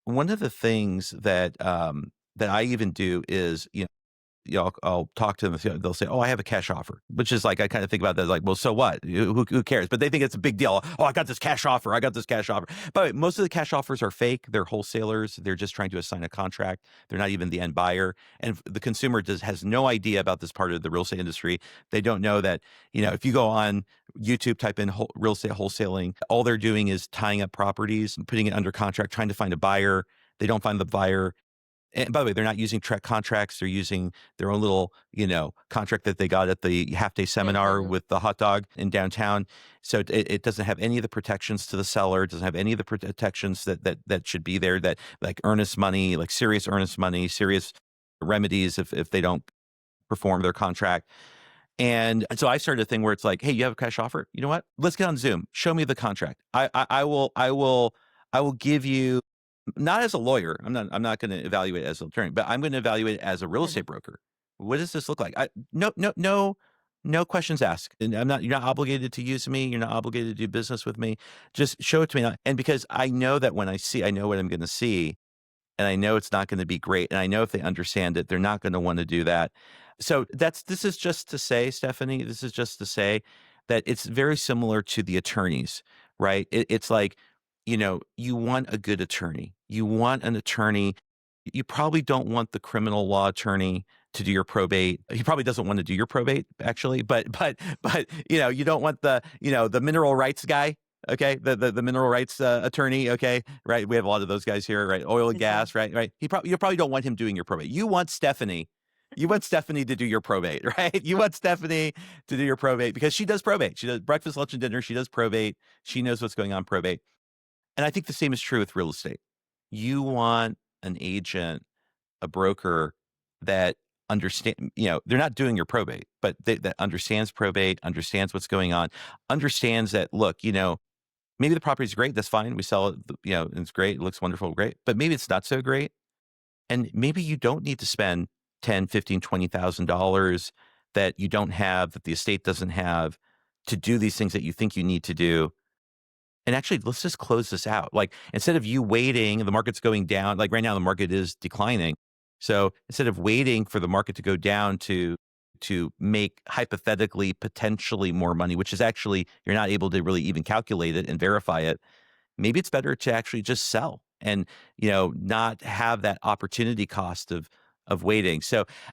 one of the things that that I even do is, I'll talk to them. They'll say, "Oh, I have a cash offer," which is like I kind of think about that like, well, so what? Who cares? But they think it's a big deal. Oh, I got this cash offer. I got this cash offer. But most of the cash offers are fake. They're wholesalers. They're just trying to assign a contract. They're not even the end buyer, and the consumer has no idea about this part of the real estate industry. They don't know that if you go on YouTube, type in real estate wholesaling, all they're doing is tying up properties and putting it under contract, trying to find a buyer. They don't find the buyer. And by the way, they're not using contracts. They're using their own little, contract that they got at the half day seminar Mhm. with the hot dog in downtown. So it doesn't have any of the protections to the seller. It doesn't have any of the protections that should be there. That like earnest money, like serious earnest money, serious remedies if they don't perform their contract. And so I started a thing where it's like, hey, you have a cash offer. You know what? Let's get on Zoom. Show me the contract. I will give you, not as a lawyer. I'm not going to evaluate it as an attorney, but I'm going to evaluate it as a real Mhm. estate broker. What does this look like? No questions asked. And you're not obligated to use me. You're not obligated to do business with me. Just show it to me. And because I know that I know what I'm going to see, and I know it's not going to be great. And I know if they understand it, they're not going to want to do that. So this is just to say, Stephanie, this is just to say that it's very similar to the attorneys, right? It's like, you want a good attorney. You want an attorney. You probably don't want the criminal law attorney to do your probate. He probably doesn't want to do your probate actually, but you don't want the mineral rights guy. Okay, the mineral rights attorney. Okay, right. We have a lot of those guys here, right? Oil and Okay. gas, right. You probably don't want him doing your probate. You want Stephanie. You want Stephanie to do your probate, right? You want Stephanie to do your probate because she does probate. She does breakfast, lunch, and dinner. She does probate. She knows what's going on probate. And I think the same is true with real estate. You want an agent, a broker that they're not doing your probate, but that understands probate, understands what's going on, understands that, look, maybe the property's great. That's fine. We sell it, it's great. It looks wonderful. Great. But maybe it's not so great. And maybe you don't need to spend 10, 15, $20,000 that you don't have, that the estate doesn't have to do these things that you think you need to do. And actually, let's just close this out. Like instead of you waiting, the market's going down. Like right now, the market is declining. So instead of waiting for the market to go down to make hypothetically potentially more money, which is actually you're not able to really even calculate it and verify it. Maybe it's better to actually just sell and not have that opportunity cost of waiting. So